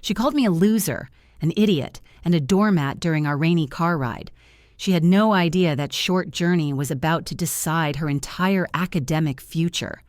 She called me a loser, an idiot, and a doormat during our rainy car ride. She had no idea that short journey was about to decide her entire academic future.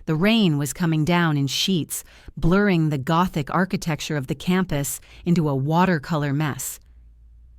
The rain was coming down in sheets, blurring the Gothic architecture of the campus into a watercolor mess.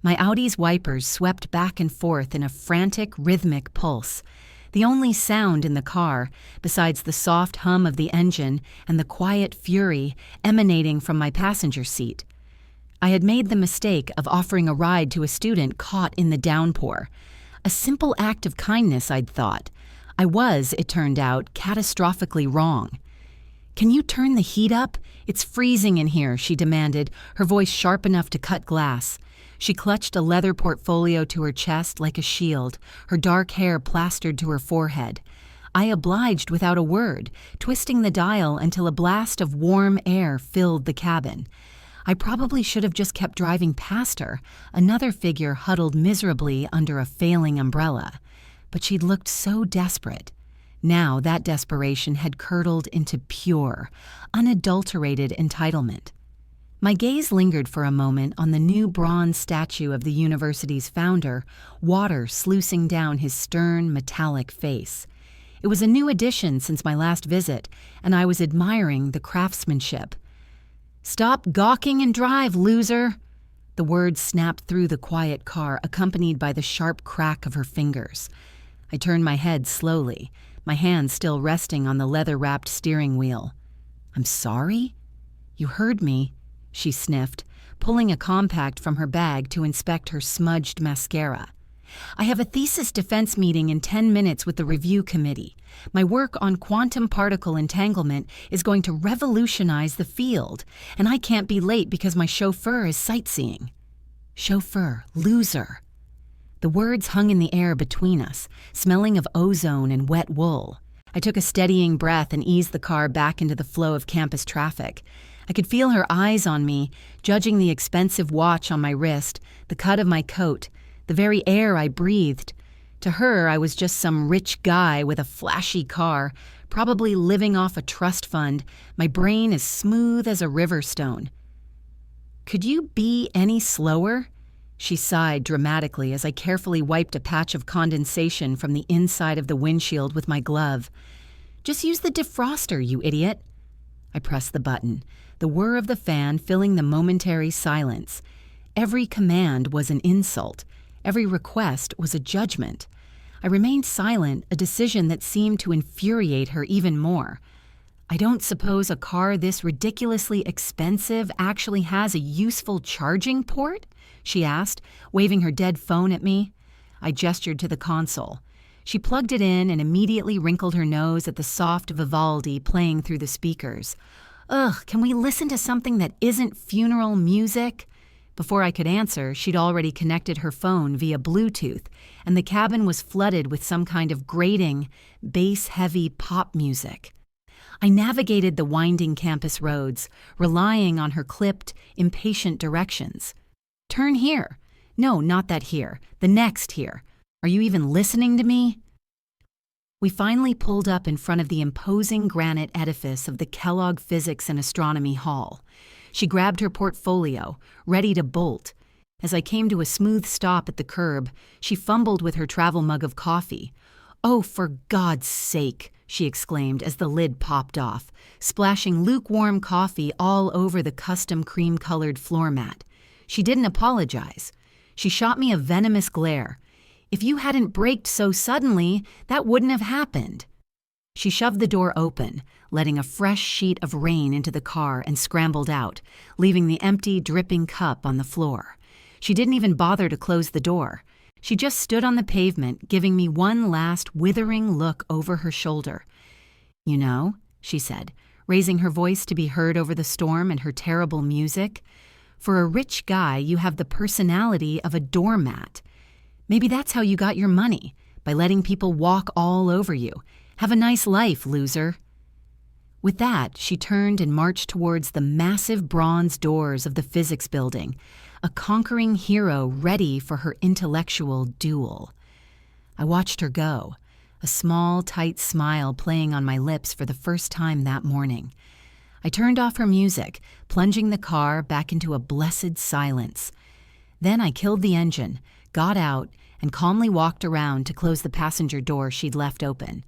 My Audi's wipers swept back and forth in a frantic, rhythmic pulse. The only sound in the car, besides the soft hum of the engine and the quiet fury emanating from my passenger seat. I had made the mistake of offering a ride to a student caught in the downpour. A simple act of kindness, I'd thought. I was, it turned out, catastrophically wrong. "Can you turn the heat up? It's freezing in here," she demanded, her voice sharp enough to cut glass. She clutched a leather portfolio to her chest like a shield, her dark hair plastered to her forehead. I obliged without a word, twisting the dial until a blast of warm air filled the cabin. I probably should have just kept driving past her, another figure huddled miserably under a failing umbrella. But she'd looked so desperate. Now that desperation had curdled into pure, unadulterated entitlement. My gaze lingered for a moment on the new bronze statue of the university's founder, water sluicing down his stern, metallic face. It was a new addition since my last visit, and I was admiring the craftsmanship. "Stop gawking and drive, loser!" The words snapped through the quiet car, accompanied by the sharp crack of her fingers. I turned my head slowly, my hands still resting on the leather-wrapped steering wheel. "I'm sorry?" "You heard me," she sniffed, pulling a compact from her bag to inspect her smudged mascara. "I have a thesis defense meeting in 10 minutes with the review committee. My work on quantum particle entanglement is going to revolutionize the field, and I can't be late because my chauffeur is sightseeing." Chauffeur, loser. The words hung in the air between us, smelling of ozone and wet wool. I took a steadying breath and eased the car back into the flow of campus traffic. I could feel her eyes on me, judging the expensive watch on my wrist, the cut of my coat, the very air I breathed. To her, I was just some rich guy with a flashy car, probably living off a trust fund, my brain as smooth as a river stone. "Could you be any slower?" She sighed dramatically as I carefully wiped a patch of condensation from the inside of the windshield with my glove. "Just use the defroster, you idiot." I pressed the button, the whir of the fan filling the momentary silence. Every command was an insult. Every request was a judgment. I remained silent, a decision that seemed to infuriate her even more. "I don't suppose a car this ridiculously expensive actually has a useful charging port?" she asked, waving her dead phone at me. I gestured to the console. She plugged it in and immediately wrinkled her nose at the soft Vivaldi playing through the speakers. "Ugh, can we listen to something that isn't funeral music?" Before I could answer, she'd already connected her phone via Bluetooth, and the cabin was flooded with some kind of grating, bass-heavy pop music. I navigated the winding campus roads, relying on her clipped, impatient directions. "Turn here." "No, not that here. The next here. Are you even listening to me?" We finally pulled up in front of the imposing granite edifice of the Kellogg Physics and Astronomy Hall. She grabbed her portfolio, ready to bolt. As I came to a smooth stop at the curb, she fumbled with her travel mug of coffee. "Oh, for God's sake," she exclaimed as the lid popped off, splashing lukewarm coffee all over the custom cream-colored floor mat. She didn't apologize. She shot me a venomous glare. "If you hadn't braked so suddenly, that wouldn't have happened." She shoved the door open, letting a fresh sheet of rain into the car and scrambled out, leaving the empty, dripping cup on the floor. She didn't even bother to close the door. She just stood on the pavement, giving me one last withering look over her shoulder. "You know," she said, raising her voice to be heard over the storm and her terrible music, "for a rich guy, you have the personality of a doormat. Maybe that's how you got your money, by letting people walk all over you. Have a nice life, loser." With that, she turned and marched towards the massive bronze doors of the physics building, a conquering hero ready for her intellectual duel. I watched her go, a small, tight smile playing on my lips for the first time that morning. I turned off her music, plunging the car back into a blessed silence. Then I killed the engine, got out, and calmly walked around to close the passenger door she'd left open.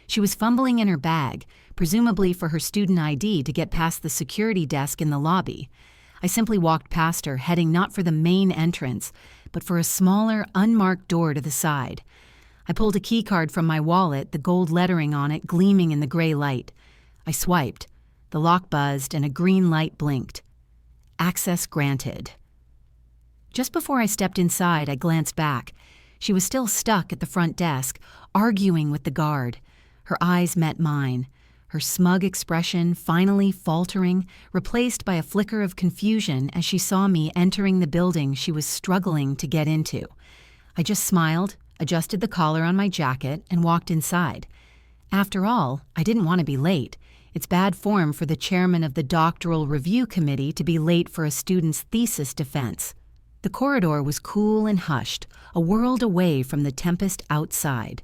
She was fumbling in her bag, presumably for her student ID to get past the security desk in the lobby. I simply walked past her, heading not for the main entrance, but for a smaller, unmarked door to the side. I pulled a keycard from my wallet, the gold lettering on it gleaming in the gray light. I swiped. The lock buzzed and a green light blinked. Access granted. Just before I stepped inside, I glanced back. She was still stuck at the front desk, arguing with the guard. Her eyes met mine, her smug expression finally faltering, replaced by a flicker of confusion as she saw me entering the building she was struggling to get into. I just smiled, adjusted the collar on my jacket, and walked inside. After all, I didn't want to be late. It's bad form for the chairman of the doctoral review committee to be late for a student's thesis defense. The corridor was cool and hushed, a world away from the tempest outside.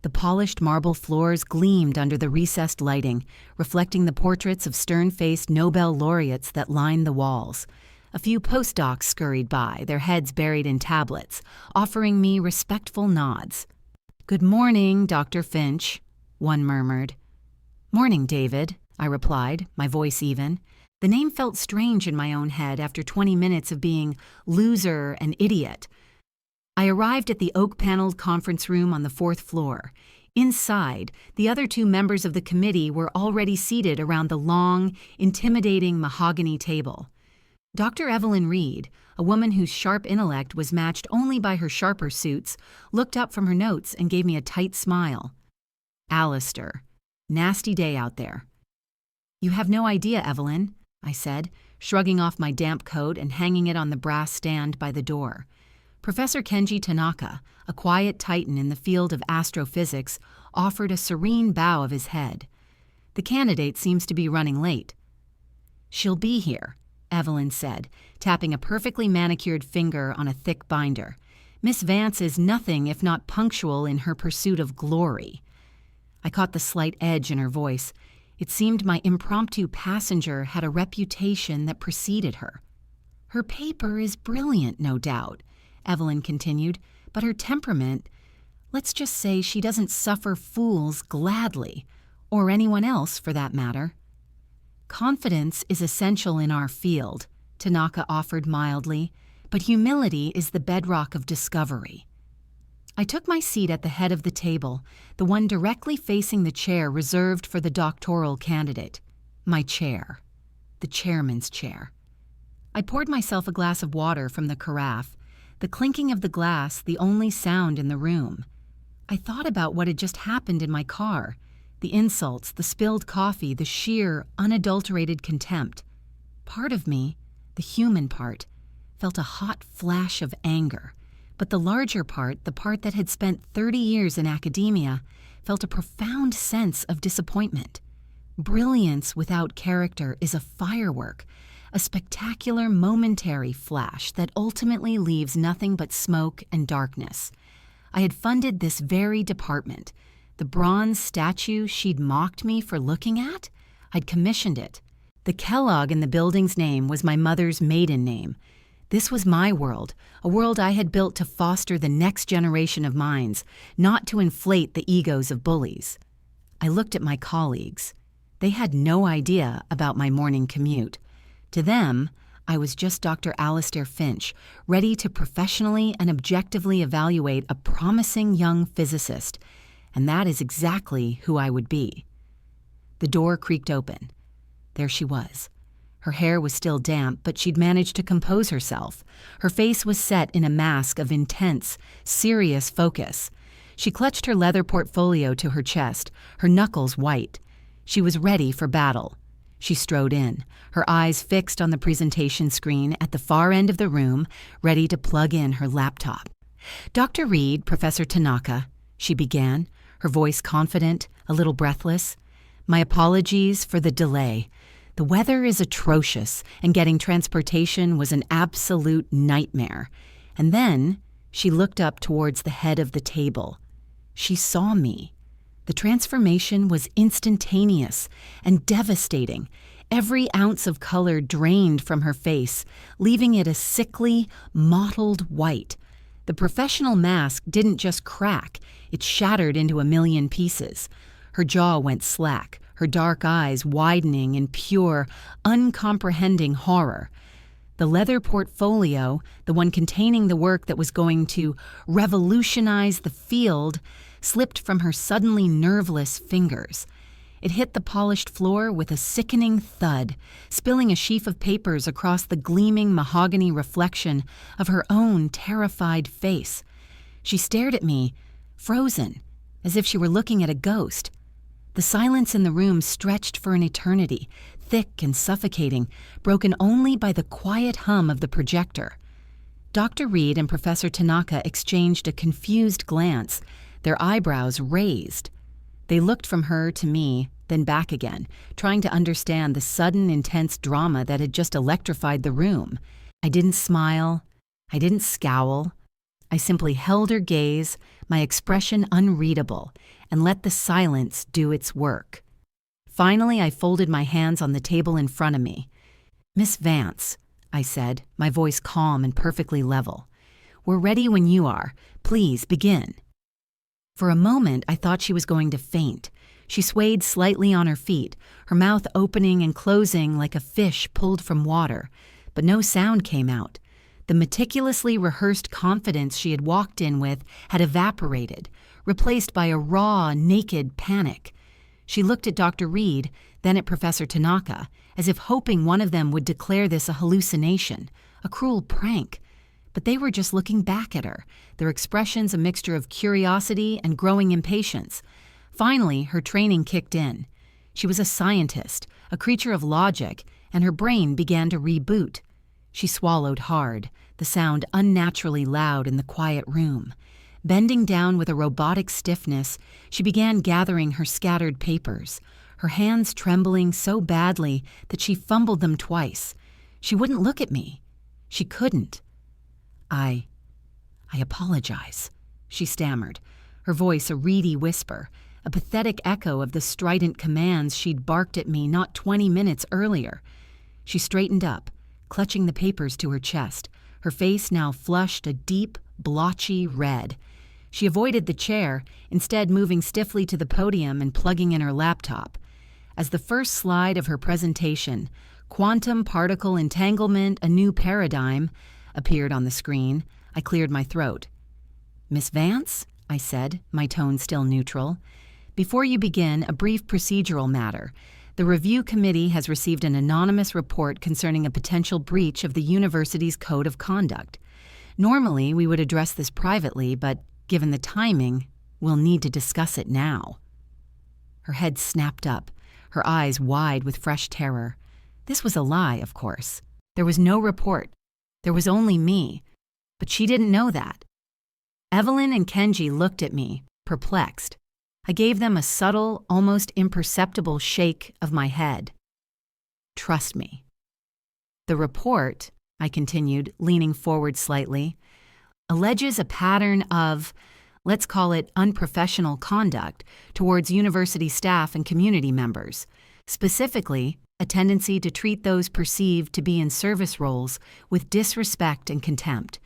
The polished marble floors gleamed under the recessed lighting, reflecting the portraits of stern-faced Nobel laureates that lined the walls. A few postdocs scurried by, their heads buried in tablets, offering me respectful nods. "Good morning, Dr. Finch," one murmured. "Morning, David," I replied, my voice even. The name felt strange in my own head after 20 minutes of being loser and idiot. I arrived at the oak-paneled conference room on the 4th floor. Inside, the other 2 members of the committee were already seated around the long, intimidating mahogany table. Dr. Evelyn Reed, a woman whose sharp intellect was matched only by her sharper suits, looked up from her notes and gave me a tight smile. "Alistair, nasty day out there." "You have no idea, Evelyn," I said, shrugging off my damp coat and hanging it on the brass stand by the door. Professor Kenji Tanaka, a quiet titan in the field of astrophysics, offered a serene bow of his head. "The candidate seems to be running late." "She'll be here," Evelyn said, tapping a perfectly manicured finger on a thick binder. "Miss Vance is nothing if not punctual in her pursuit of glory." I caught the slight edge in her voice. It seemed my impromptu passenger had a reputation that preceded her. "Her paper is brilliant, no doubt," Evelyn continued, "but her temperament, let's just say she doesn't suffer fools gladly, or anyone else for that matter." "Confidence is essential in our field," Tanaka offered mildly, "but humility is the bedrock of discovery." I took my seat at the head of the table, the one directly facing the chair reserved for the doctoral candidate. My chair. The chairman's chair. I poured myself a glass of water from the carafe, the clinking of the glass the only sound in the room. I thought about what had just happened in my car, the insults, the spilled coffee, the sheer, unadulterated contempt. Part of me, the human part, felt a hot flash of anger. But the larger part, the part that had spent 30 years in academia, felt a profound sense of disappointment. Brilliance without character is a firework, a spectacular momentary flash that ultimately leaves nothing but smoke and darkness. I had funded this very department. The bronze statue she'd mocked me for looking at? I'd commissioned it. The Kellogg in the building's name was my mother's maiden name. This was my world, a world I had built to foster the next generation of minds, not to inflate the egos of bullies. I looked at my colleagues. They had no idea about my morning commute. To them, I was just Dr. Alistair Finch, ready to professionally and objectively evaluate a promising young physicist, and that is exactly who I would be. The door creaked open. There she was. Her hair was still damp, but she'd managed to compose herself. Her face was set in a mask of intense, serious focus. She clutched her leather portfolio to her chest, her knuckles white. She was ready for battle. She strode in, her eyes fixed on the presentation screen at the far end of the room, ready to plug in her laptop. "Dr. Reed, Professor Tanaka," she began, her voice confident, a little breathless. "My apologies for the delay. The weather is atrocious, and getting transportation was an absolute nightmare." And then she looked up towards the head of the table. She saw me. The transformation was instantaneous and devastating. Every ounce of color drained from her face, leaving it a sickly, mottled white. The professional mask didn't just crack, it shattered into a million pieces. Her jaw went slack, her dark eyes widening in pure, uncomprehending horror. The leather portfolio, the one containing the work that was going to revolutionize the field, slipped from her suddenly nerveless fingers. It hit the polished floor with a sickening thud, spilling a sheaf of papers across the gleaming mahogany reflection of her own terrified face. She stared at me, frozen, as if she were looking at a ghost. The silence in the room stretched for an eternity, thick and suffocating, broken only by the quiet hum of the projector. Dr. Reed and Professor Tanaka exchanged a confused glance, their eyebrows raised. They looked from her to me, then back again, trying to understand the sudden, intense drama that had just electrified the room. I didn't smile. I didn't scowl. I simply held her gaze, my expression unreadable, and let the silence do its work. Finally, I folded my hands on the table in front of me. "Miss Vance," I said, my voice calm and perfectly level. "We're ready when you are. Please begin." For a moment, I thought she was going to faint. She swayed slightly on her feet, her mouth opening and closing like a fish pulled from water, but no sound came out. The meticulously rehearsed confidence she had walked in with had evaporated, replaced by a raw, naked panic. She looked at Dr. Reed, then at Professor Tanaka, as if hoping one of them would declare this a hallucination, a cruel prank. But they were just looking back at her, their expressions a mixture of curiosity and growing impatience. Finally, her training kicked in. She was a scientist, a creature of logic, and her brain began to reboot. She swallowed hard, the sound unnaturally loud in the quiet room. Bending down with a robotic stiffness, she began gathering her scattered papers, her hands trembling so badly that she fumbled them twice. She wouldn't look at me. She couldn't. I apologize," she stammered, her voice a reedy whisper, a pathetic echo of the strident commands she'd barked at me not 20 minutes earlier. She straightened up, clutching the papers to her chest, her face now flushed a deep, blotchy red. She avoided the chair, instead moving stiffly to the podium and plugging in her laptop. As the first slide of her presentation, "Quantum Particle Entanglement, a New Paradigm," appeared on the screen, I cleared my throat. "Miss Vance," I said, my tone still neutral, "before you begin, a brief procedural matter. The review committee has received an anonymous report concerning a potential breach of the university's code of conduct. Normally, we would address this privately, but given the timing, we'll need to discuss it now." Her head snapped up, her eyes wide with fresh terror. This was a lie, of course. There was no report. There was only me. But she didn't know that. Evelyn and Kenji looked at me, perplexed. I gave them a subtle, almost imperceptible shake of my head. "Trust me." "The report," I continued, leaning forward slightly, "alleges a pattern of, let's call it unprofessional conduct, towards university staff and community members. Specifically, a tendency to treat those perceived to be in service roles with disrespect and contempt.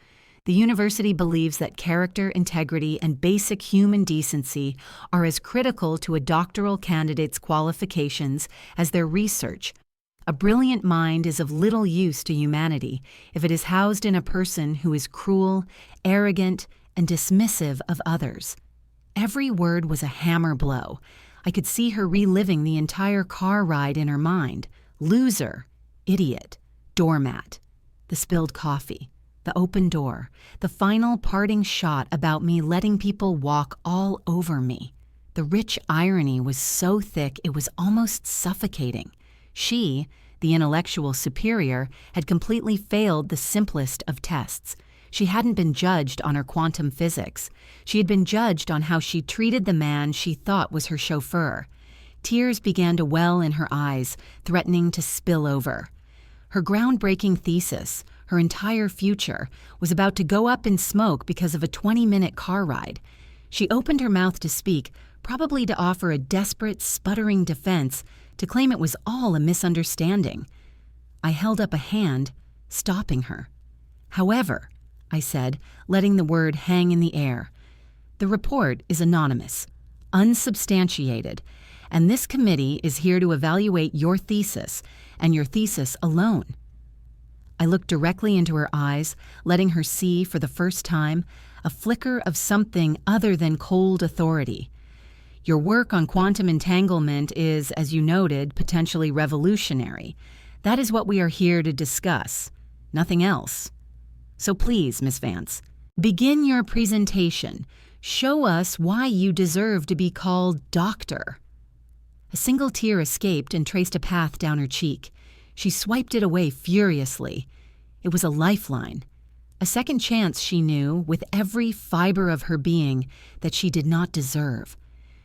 The university believes that character, integrity, and basic human decency are as critical to a doctoral candidate's qualifications as their research. A brilliant mind is of little use to humanity if it is housed in a person who is cruel, arrogant, and dismissive of others." Every word was a hammer blow. I could see her reliving the entire car ride in her mind. Loser, idiot, doormat, the spilled coffee, the open door, the final parting shot about me letting people walk all over me. The rich irony was so thick it was almost suffocating. She, the intellectual superior, had completely failed the simplest of tests. She hadn't been judged on her quantum physics. She had been judged on how she treated the man she thought was her chauffeur. Tears began to well in her eyes, threatening to spill over. Her groundbreaking thesis, her entire future, was about to go up in smoke because of a 20-minute car ride. She opened her mouth to speak, probably to offer a desperate, sputtering defense, to claim it was all a misunderstanding. I held up a hand, stopping her. "However," I said, letting the word hang in the air, "the report is anonymous, unsubstantiated, and this committee is here to evaluate your thesis, and your thesis alone." I looked directly into her eyes, letting her see for the first time a flicker of something other than cold authority. "Your work on quantum entanglement is, as you noted, potentially revolutionary. That is what we are here to discuss, nothing else. So please, Miss Vance, begin your presentation. Show us why you deserve to be called doctor." A single tear escaped and traced a path down her cheek. She swiped it away furiously. It was a lifeline, a second chance she knew, with every fiber of her being, that she did not deserve.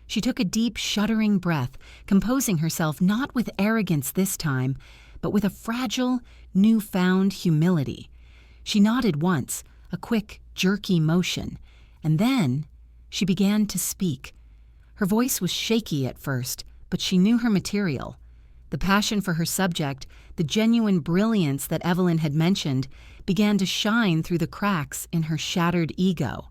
She took a deep, shuddering breath, composing herself not with arrogance this time, but with a fragile, newfound humility. She nodded once, a quick, jerky motion, and then she began to speak. Her voice was shaky at first, but she knew her material. The passion for her subject, the genuine brilliance that Evelyn had mentioned, began to shine through the cracks in her shattered ego.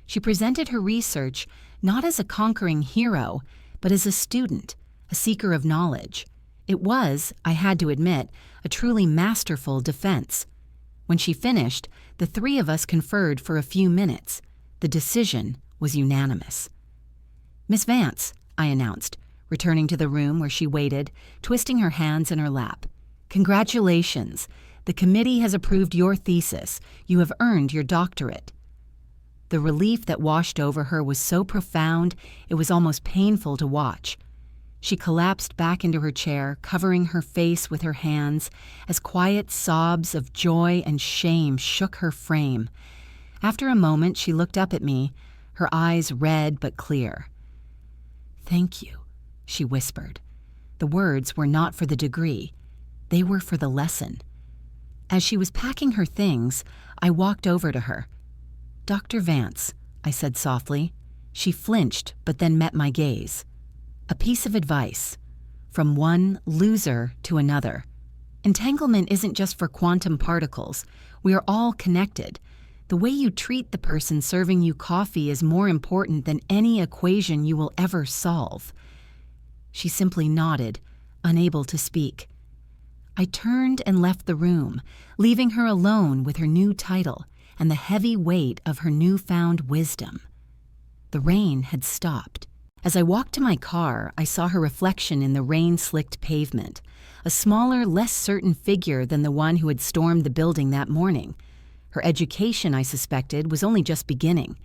She presented her research not as a conquering hero, but as a student, a seeker of knowledge. It was, I had to admit, a truly masterful defense. When she finished, the three of us conferred for a few minutes. The decision was unanimous. "Miss Vance," I announced, returning to the room where she waited, twisting her hands in her lap. "Congratulations. The committee has approved your thesis. You have earned your doctorate." The relief that washed over her was so profound it was almost painful to watch. She collapsed back into her chair, covering her face with her hands, as quiet sobs of joy and shame shook her frame. After a moment, she looked up at me, her eyes red but clear. "Thank you," she whispered. The words were not for the degree. They were for the lesson. As she was packing her things, I walked over to her. "Dr. Vance," I said softly. She flinched, but then met my gaze. "A piece of advice. From one loser to another. Entanglement isn't just for quantum particles. We are all connected. The way you treat the person serving you coffee is more important than any equation you will ever solve." She simply nodded, unable to speak. I turned and left the room, leaving her alone with her new title and the heavy weight of her newfound wisdom. The rain had stopped. As I walked to my car, I saw her reflection in the rain-slicked pavement, a smaller, less certain figure than the one who had stormed the building that morning. Her education, I suspected, was only just beginning.